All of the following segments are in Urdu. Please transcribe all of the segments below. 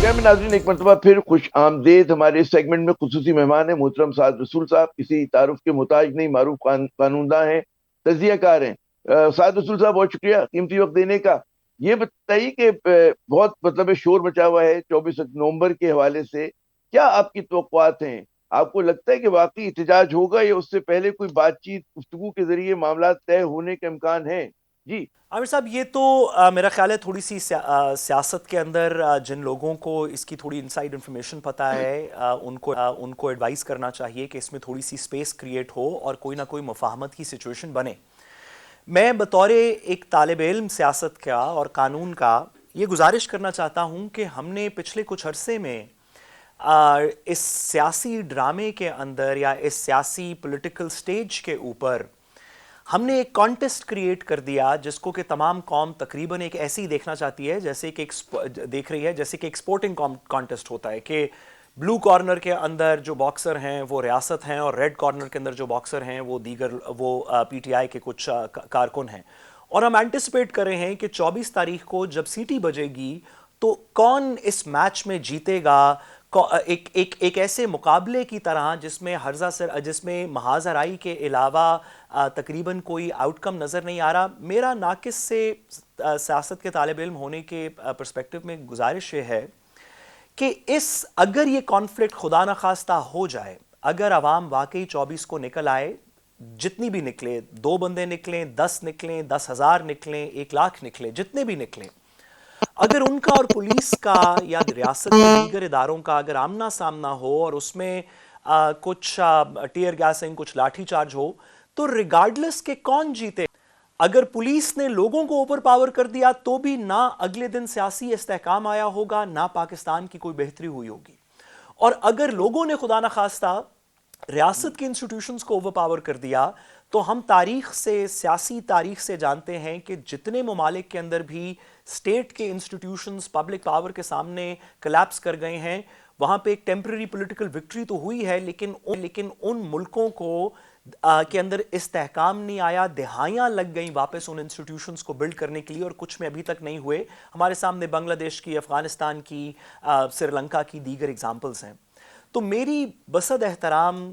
میں ناظرین ایک مرتبہ پھر خوش آمدید. ہمارے اس سیگمنٹ میں خصوصی مہمان ہیں محترم سعد رسول صاحب. کسی تعارف کے محتاج نہیں، معروف قانون داں ہیں، تجزیہ کار ہیں. سعد رسول صاحب بہت شکریہ قیمتی وقت دینے کا. یہ بتائیے کہ بہت مطلب شور مچا ہوا ہے 24 نومبر کے حوالے سے. کیا آپ کی توقعات ہیں؟ آپ کو لگتا ہے کہ واقعی احتجاج ہوگا یا اس سے پہلے کوئی بات چیت گفتگو کے ذریعے معاملات طے ہونے کا امکان ہے؟ جی عامر صاحب، یہ تو میرا خیال ہے تھوڑی سی سیاست کے اندر جن لوگوں کو اس کی تھوڑی انسائیڈ انفارمیشن پتہ ہے ان کو ایڈوائز کرنا چاہیے کہ اس میں تھوڑی سی سپیس کریٹ ہو اور کوئی نہ کوئی مفاہمت کی سچویشن بنے. میں بطور ایک طالب علم سیاست کا اور قانون کا یہ گزارش کرنا چاہتا ہوں کہ ہم نے پچھلے کچھ عرصے میں اس سیاسی ڈرامے کے اندر یا اس سیاسی پولیٹیکل سٹیج کے اوپر ہم نے ایک کانٹیسٹ کریٹ کر دیا جس کو کہ تمام قوم تقریباً ایک ایسی دیکھنا چاہتی ہے جیسے کہ دیکھ رہی ہے جیسے کہ ایکسپورٹنگ کانٹیسٹ ہوتا ہے کہ بلو کارنر کے اندر جو باکسر ہیں وہ ریاست ہیں اور ریڈ کارنر کے اندر جو باکسر ہیں وہ پی ٹی آئی کے کچھ کارکن ہیں. اور ہم اینٹیسپیٹ کر رہے ہیں کہ 24 تاریخ کو جب سیٹی بجے گی تو کون اس میچ میں جیتے گا. ایک ایسے مقابلے کی طرح جس میں محاذ آرائی کے علاوہ تقریباً کوئی آؤٹ کم نظر نہیں آ رہا. میرا ناقص سے سیاست کے طالب علم ہونے کے پرسپیکٹو میں گزارش یہ ہے کہ اگر یہ کانفلکٹ خدا نخواستہ ہو جائے، اگر عوام واقعی 24 کو نکل آئے، جتنی بھی نکلے، 2 بندے نکلیں، 10 نکلیں، 10,000 نکلیں، 1 لاکھ نکلیں، جتنے بھی نکلیں، اگر ان کا اور پولیس کا یا ریاست کے دیگر اداروں کا اگر آمنا سامنا ہو اور اس میں کچھ ٹیئر گیسنگ، کچھ لاٹھی چارج ہو، تو ریگارڈلس کہ کون جیتے، اگر پولیس نے لوگوں کو اوپر پاور کر دیا تو بھی نہ اگلے دن سیاسی استحکام آیا ہوگا، نہ پاکستان کی کوئی بہتری ہوئی ہوگی. اور اگر لوگوں نے خدا نخواستہ ریاست کے انسٹیٹیوشنز کو اوور پاور کر دیا تو ہم سیاسی تاریخ سے جانتے ہیں کہ جتنے ممالک کے اندر بھی اسٹیٹ کے انسٹیٹیوشنز پبلک پاور کے سامنے کلیپس کر گئے ہیں، وہاں پہ ایک ٹیمپرری پولیٹیکل وکٹری تو ہوئی ہے، لیکن ان ملکوں کو کے اندر استحکام نہیں آیا. دہائیاں لگ گئیں واپس ان انسٹیٹیوشنز کو بلڈ کرنے کے لیے اور کچھ میں ابھی تک نہیں ہوئے. ہمارے سامنے بنگلہ دیش کی، افغانستان کی، سری لنکا کی دیگر اگزامپلز ہیں. تو میری بسد احترام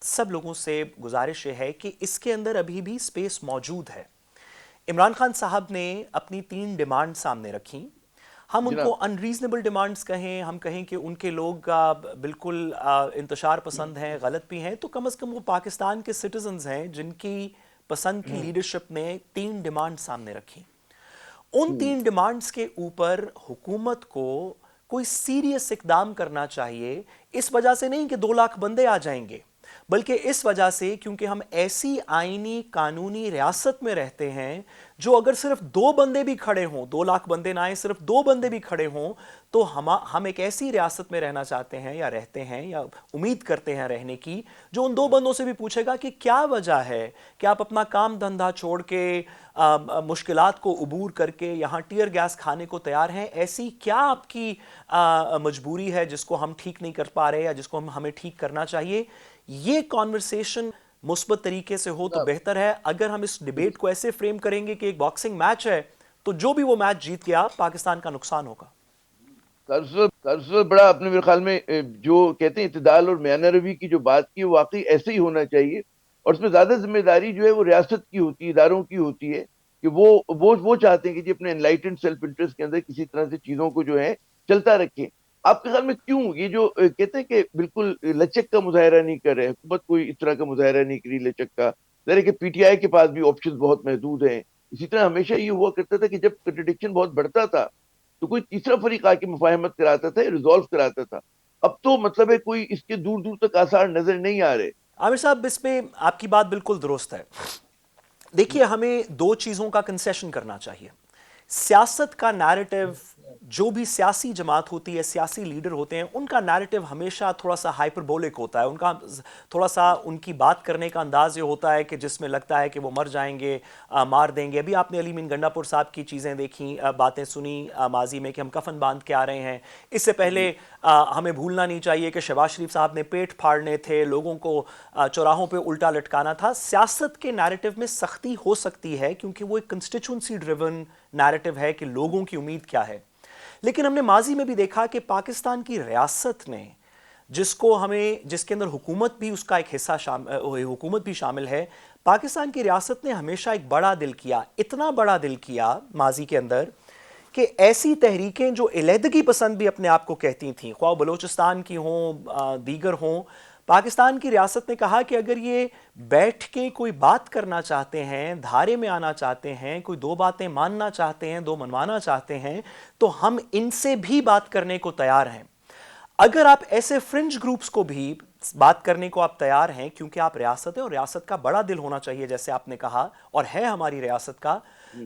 سب لوگوں سے گزارش یہ ہے کہ اس کے اندر ابھی بھی سپیس موجود ہے. عمران خان صاحب نے اپنی 3 ڈیمانڈ سامنے رکھیں. ہم ان جناب. کو انریزنیبل ڈیمانڈز کہیں، ہم کہیں کہ ان کے لوگ بالکل انتشار پسند ہیں، غلط بھی ہیں، تو کم از کم وہ پاکستان کے سٹیزنز ہیں جن کی پسند کی لیڈرشپ نے 3 ڈیمانڈ سامنے رکھی. ان 3 ڈیمانڈز کے اوپر حکومت کو کوئی سیریس اقدام کرنا چاہیے. اس وجہ سے نہیں کہ 2 لاکھ بندے آ جائیں گے، بلکہ اس وجہ سے کیونکہ ہم ایسی آئینی قانونی ریاست میں رہتے ہیں جو اگر صرف 2 بندے بھی کھڑے ہوں، 2 لاکھ بندے نہ آئیں، صرف 2 بندے بھی کھڑے ہوں، تو ہم ایک ایسی ریاست میں رہنا چاہتے ہیں یا رہتے ہیں یا امید کرتے ہیں رہنے کی، جو ان 2 بندوں سے بھی پوچھے گا کہ کیا وجہ ہے کہ آپ اپنا کام دھندہ چھوڑ کے مشکلات کو عبور کر کے یہاں ٹیئر گیس کھانے کو تیار ہیں. ایسی کیا آپ کی مجبوری ہے جس کو ہم ٹھیک نہیں کر پا رہے یا جس کو ہمیں ٹھیک کرنا چاہیے. یہ کانورسیشن مثبت طریقے سے ہو تو جناب بہتر ہے. اگر ہم اس ڈیبیٹ کو ایسے فریم کریں گے کہ ایک باکسنگ میچ ہے تو جو بھی وہ میچ جیت گیا پاکستان کا نقصان ہوگا. بڑا اپنے میرے خیال میں جو کہتے ہیں اعتدال اور میانہ روی کی جو بات کی، وہ واقعی ایسے ہی ہونا چاہیے. اور اس میں زیادہ ذمہ داری جو ہے وہ ریاست کی ہوتی ہے، اداروں کی ہوتی ہے کہ وہ چاہتے ہیں کہ جی اپنے انلائٹنڈ سیلف انٹرسٹ کے اندر کسی طرح سے چیزوں کو جو ہے چلتا رکھیں. آپ کے خیال میں کیوں یہ جو کہتے ہیں کہ بالکل لچک کا مظاہرہ نہیں کر رہے، حکومت کوئی اس طرح کا مظاہرہ نہیں کری لچک کا؟ ظاہر ہے کہ پی ٹی آئی کے پاس بھی آپشن بہت محدود ہیں. اسی طرح ہمیشہ یہ ہوا کرتا تھا کہ جب کنٹرڈکشن بہت بڑھتا تھا تو کوئی تیسرا فریق آ کے مفاہمت کراتا تھا یا ریزالو کراتا تھا. اب تو مطلب ہے کوئی اس کے دور دور تک آثار نظر نہیں آ رہے. عامر صاحب، اس میں آپ کی بات بالکل درست ہے. دیکھیے، ہمیں 2 چیزوں کا کنسیشن کرنا چاہیے. سیاست کا نیریٹو، جو بھی سیاسی جماعت ہوتی ہے، سیاسی لیڈر ہوتے ہیں، ان کا نیریٹو ہمیشہ تھوڑا سا ہائپربولک ہوتا ہے. ان کا تھوڑا سا ان کی بات کرنے کا انداز یہ ہوتا ہے کہ جس میں لگتا ہے کہ وہ مر جائیں گے، مار دیں گے. ابھی آپ نے علی مین گنڈا پور صاحب کی چیزیں دیکھیں، باتیں سنی ماضی میں کہ ہم کفن باندھ کے آ رہے ہیں. اس سے پہلے ہمیں بھولنا نہیں چاہیے کہ شہباز شریف صاحب نے پیٹ پھاڑنے تھے، لوگوں کو چوراہوں پہ الٹا لٹکانا تھا. سیاست کے نیریٹو میں سختی ہو سکتی ہے کیونکہ وہ ایک کنسٹیچوئنسی ڈریون نیریٹو ہے کہ لوگوں کی امید کیا ہے. لیکن ہم نے ماضی میں بھی دیکھا کہ پاکستان کی ریاست نے جس کے اندر حکومت بھی اس کا ایک حصہ حکومت بھی شامل ہے، پاکستان کی ریاست نے ہمیشہ ایک بڑا دل کیا، اتنا بڑا دل کیا ماضی کے اندر کہ ایسی تحریکیں جو علیحدگی پسند بھی اپنے آپ کو کہتی تھیں، خواہ بلوچستان کی ہوں دیگر ہوں، پاکستان کی ریاست نے کہا کہ اگر یہ بیٹھ کے کوئی بات کرنا چاہتے ہیں، دھارے میں آنا چاہتے ہیں، کوئی دو باتیں ماننا چاہتے ہیں، دو منوانا چاہتے ہیں، تو ہم ان سے بھی بات کرنے کو تیار ہیں۔ اگر آپ ایسے فرنج گروپس کو بھی بات کرنے کو آپ تیار ہیں، کیونکہ آپ ریاست ہیں اور ریاست کا بڑا دل ہونا چاہیے جیسے آپ نے کہا، اور ہے ہماری ریاست کا،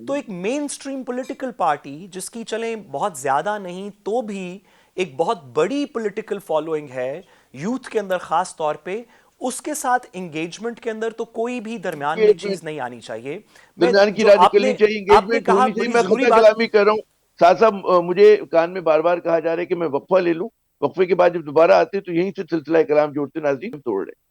تو ایک مین سٹریم پولیٹیکل پارٹی جس کی چلیں بہت زیادہ نہیں تو بھی ایک بہت بڑی پولیٹیکل فالوئنگ ہے یوتھ کے اندر خاص طور پہ، اس کے ساتھ انگیجمنٹ کے اندر تو کوئی بھی درمیان میں ایک منٹ، چیز نہیں آنی چاہیے۔ میں درمیان کی جو رات آپ نے نکلنی چاہیے، آپ نے انگیجمنٹ کہا ہونی چاہیے۔ بڑی میں ضروری خطہ بات، کلامی کر رہا ہوں صاحب صاحب، مجھے کان میں بار بار کہا جا رہا ہے کہ میں وقفہ لے لوں، وقفے کے بعد جب دوبارہ آتے تو یہیں سے سلسلہ کلام جوڑتے، ناظرین توڑ رہے ہیں۔